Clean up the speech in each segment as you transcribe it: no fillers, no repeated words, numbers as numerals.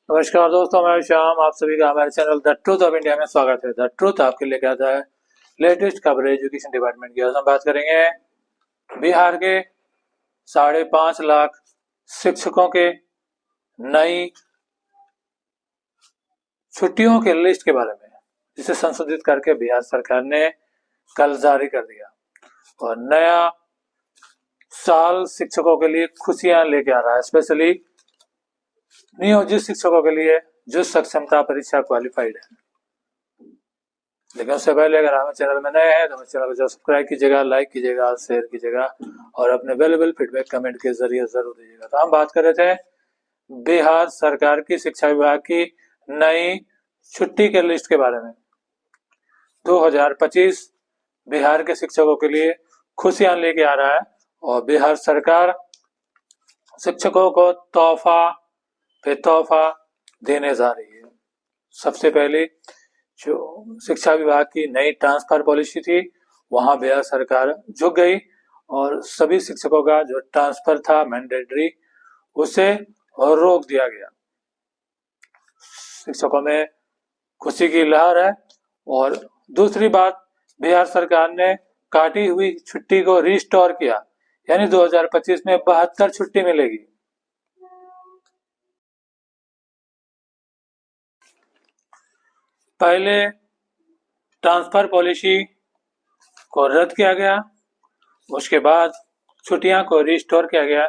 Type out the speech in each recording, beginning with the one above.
नमस्कार दोस्तों, मैं श्याम। आप सभी का हमारे channel the truth of India में स्वागत है। द ट्रूथ आपके लिए आता है लेटेस्ट खबर एजुकेशन डिपार्टमेंट की। आज हम बात करेंगे बिहार के 5.5 लाख शिक्षकों के नई छुट्टियों के लिस्ट के बारे में, जिसे संशोधित करके बिहार सरकार ने कल जारी कर दिया। और नया साल शिक्षकों के लिए खुशियां लेके आ रहा है, स्पेशली नियोजित शिक्षकों के लिए जो सक्षमता परीक्षा क्वालिफाइड है। लेकिन उससे पहले अगर हमारे चैनल में नए हैं तो हमारे चैनल को सब्सक्राइब कीजिएगा, लाइक कीजिएगा, शेयर कीजिएगा और अपने वैल्यूएबल फीडबैक कमेंट के जरिए जरूर दीजिएगा। तो हम बात कर रहे थे बिहार सरकार की शिक्षा विभाग की नई छुट्टी के लिस्ट के बारे में। 2025 बिहार के शिक्षकों के लिए खुशियां लेके आ रहा है और बिहार सरकार शिक्षकों को तोहफा पे तोहफा देने जा रही है। सबसे पहले जो शिक्षा विभाग की नई ट्रांसफर पॉलिसी थी, वहां बिहार सरकार झुक गई और सभी शिक्षकों का जो ट्रांसफर था मैंडेटरी, उसे रोक दिया गया। शिक्षकों में खुशी की लहर है। और दूसरी बात, बिहार सरकार ने काटी हुई छुट्टी को रिस्टोर किया, यानी 2025 में 72 छुट्टी मिलेगी। पहले ट्रांसफर पॉलिसी को रद्द किया गया, उसके बाद छुट्टियां को रिस्टोर किया गया,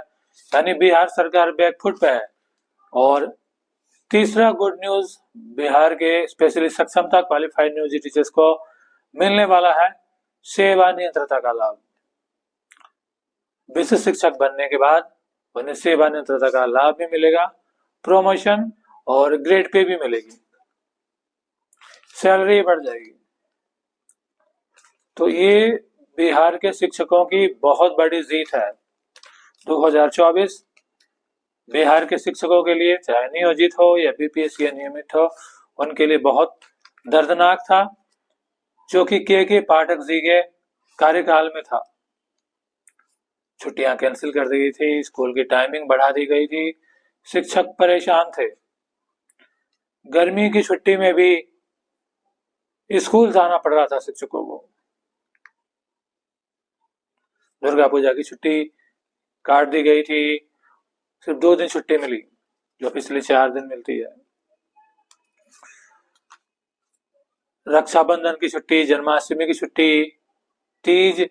यानी बिहार सरकार बैकफुट पे है। और तीसरा गुड न्यूज, बिहार के स्पेशली सक्षमता क्वालिफाइड नियोजित टीचर्स को मिलने वाला है सेवा नियंत्रता का लाभ। विशिष्ट शिक्षक बनने के बाद उन्हें सेवा नियंत्रता का लाभ भी मिलेगा, प्रमोशन और ग्रेड पे भी मिलेगी, सैलरी बढ़ जाएगी। तो ये बिहार के शिक्षकों की बहुत बड़ी जीत है। 2024 बिहार के शिक्षकों के लिए, चाहे नियोजित हो या बीपीएससी या नियमित हो, उनके लिए बहुत दर्दनाक था, जो कि के पाठक जी के कार्यकाल में था। छुट्टियां कैंसिल कर दी गई थी, स्कूल की टाइमिंग बढ़ा दी गई थी, शिक्षक परेशान थे। गर्मी की छुट्टी में भी स्कूल जाना पड़ रहा था शिक्षकों को। दुर्गा पूजा की छुट्टी काट दी गई थी, सिर्फ 2 दिन छुट्टी मिली, जो पिछले 4 दिन मिलती है। रक्षाबंधन की छुट्टी, जन्माष्टमी की छुट्टी, तीज,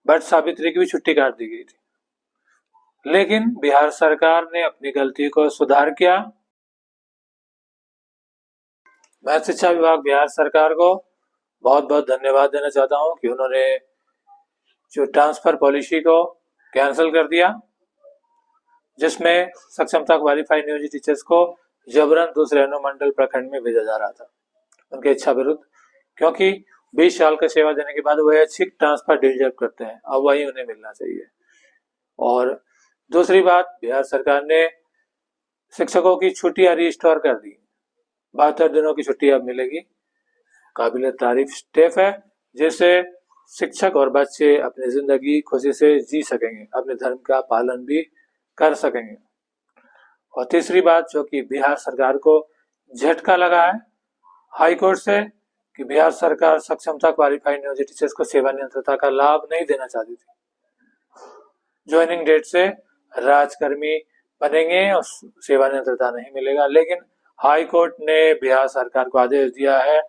वट सावित्री की भी छुट्टी काट दी गई थी। लेकिन बिहार सरकार ने अपनी गलती को सुधार किया। मैं शिक्षा विभाग बिहार सरकार को बहुत बहुत धन्यवाद देना चाहता हूं कि उन्होंने जो ट्रांसफर पॉलिसी को कैंसिल कर दिया, जिसमें सक्षमता क्वालिफाइड नियोजित टीचर्स को जबरन दूसरे अनुमंडल प्रखंड में भेजा जा रहा था उनके इच्छा विरुद्ध, क्योंकि 20 साल का सेवा देने के बाद वह अच्छी ट्रांसफर डिजर्व करते हैं, अब वही उन्हें मिलना चाहिए। और दूसरी बात, बिहार सरकार ने शिक्षकों की छुट्टियां रिस्टोर कर दी, 72 दिनों की छुट्टी अब मिलेगी। काबिल तारीफ स्टेप है, जिससे शिक्षक और बच्चे अपनी जिंदगी खुशी से जी सकेंगे, अपने धर्म का पालन भी कर सकेंगे। और तीसरी बात, जो कि बिहार सरकार को झटका लगा है हाई कोर्ट से, कि बिहार सरकार सक्षमता क्वालिफाइड नियोजित टीचर्स को सेवा नियंत्रता का लाभ नहीं देना चाहती थी। ज्वाइनिंग डेट से राजकर्मी बनेंगे और सेवा नियंत्रता नहीं मिलेगा। लेकिन हाई कोर्ट ने बिहार सरकार को आदेश दिया है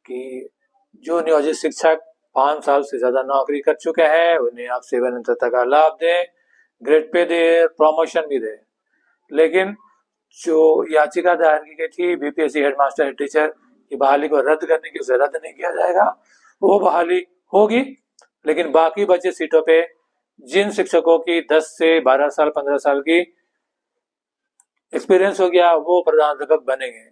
कि जो नियोजित शिक्षक 5 साल से ज्यादा नौकरी कर चुके हैं, उन्हें आप सेवा नियंत्रता का लाभ दें, ग्रेड पे दे, प्रमोशन भी दे। लेकिन जो याचिका दायर की गई थी बीपीएससी हेडमास्टर हेड टीचर की बहाली को रद्द करने की, उसे रद्द नहीं किया जाएगा, वो बहाली होगी। लेकिन बाकी बचे सीटों पे जिन शिक्षकों की 10 से 12 साल 15 साल की एक्सपीरियंस हो गया, वो प्रधानाध्यापक बनेंगे।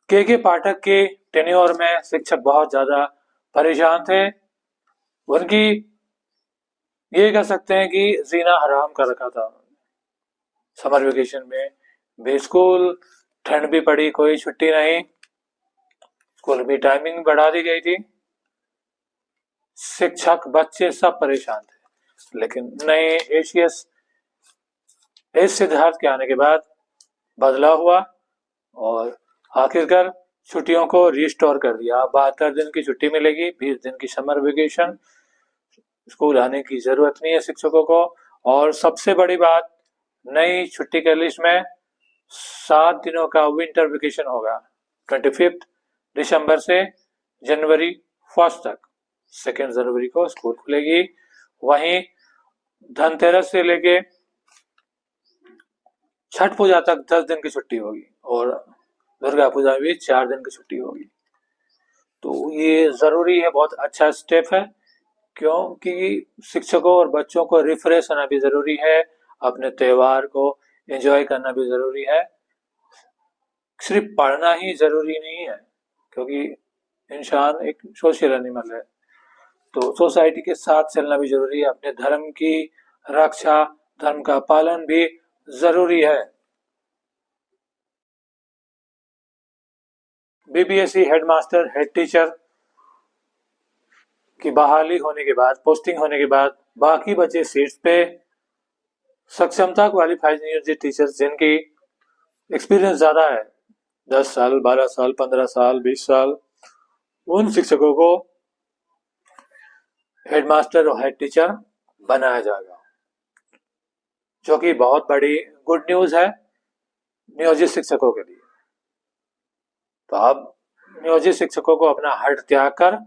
के पाठक के टेन्योर में शिक्षक बहुत ज्यादा परेशान थे। उनकी ये कह सकते हैं कि जीना हराम कर रखा था। समर वेकेशन में बेस्कूल, ठंड भी पड़ी, कोई छुट्टी नहीं, स्कूल की टाइमिंग बढ़ा दी गई थी, शिक्षक बच्चे सब परेशान थे। लेकिन नए एशियस एस सिद्धार्थ के आने के बाद बदलाव हुआ और आखिरकार छुट्टियों को रिस्टोर कर दिया। 72 दिन की छुट्टी मिलेगी, 20 दिन की समर वेकेशन, स्कूल आने की जरूरत नहीं है शिक्षकों को। और सबसे बड़ी बात, नई छुट्टी के लिस्ट में 7 दिनों का विंटर वेकेशन होगा, 25 दिसंबर से जनवरी 1 तक। 2 जनवरी को स्कूल खुलेगी। वहीं धनतेरस से लेके छठ पूजा तक 10 दिन की छुट्टी होगी और दुर्गा पूजा में भी 4 दिन की छुट्टी होगी। तो ये जरूरी है, बहुत अच्छा स्टेप है, क्योंकि शिक्षकों और बच्चों को रिफ्रेश होना भी जरूरी है, अपने त्योहार को एंजॉय करना भी जरूरी है। सिर्फ पढ़ना ही जरूरी नहीं है, क्योंकि इंसान एक सोशल एनिमल है, तो सोसाइटी के साथ चलना भी जरूरी है। अपने धर्म की रक्षा, धर्म का पालन भी जरूरी है। बीबीएसई हेडमास्टर, हेड टीचर की बहाली होने के बाद, पोस्टिंग होने के बाद बाकी बचे सीट्स पे सक्षमता क्वालिफाइड नियोजित टीचर्स जिनकी एक्सपीरियंस ज्यादा है, 10 साल, 12 साल, 15 साल, 20 साल, उन शिक्षकों को हेडमास्टर और हेड टीचर बनाया जाएगा, जो कि बहुत बड़ी गुड न्यूज है नियोजित शिक्षकों के लिए। तो अब नियोजित शिक्षकों को अपना हट त्याग कर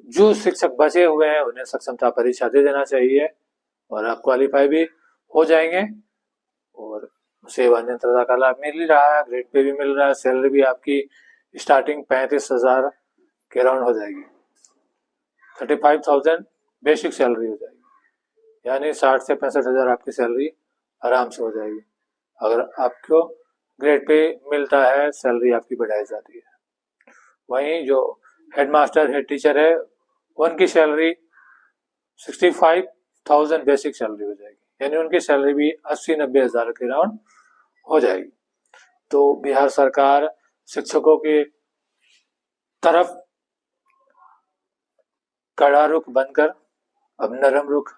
जो शिक्षक बचे हुए हैं उन्हें सक्षमता परीक्षा दे देना चाहिए और आप क्वालिफाई भी हो जाएंगे और सेवानिवृत्ति का लाभ मिल ही रहा है, ग्रेड पे भी मिल रहा है, सैलरी भी आपकी स्टार्टिंग 35,000 के राउंड हो जाएगी, 35,000 बेसिक सैलरी हो जाएगी, यानी 60 से 65,000 आपकी सैलरी आराम से हो जाएगी। अगर आपको ग्रेड पे मिलता है, सैलरी आपकी बढ़ाई जाती है। वहीं जो हेडमास्टर, हेड टीचर है, उनकी सैलरी 65,000 बेसिक सैलरी हो जाएगी, यानी उनकी सैलरी भी 80-90 हजार के राउंड हो जाएगी। तो बिहार सरकार शिक्षकों के तरफ कड़ा रुख बनकर अब नरम रुख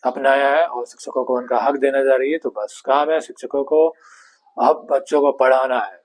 अपनाया है और शिक्षकों को उनका हक देने जा रही है। तो बस काम है शिक्षकों को अब बच्चों को पढ़ाना है,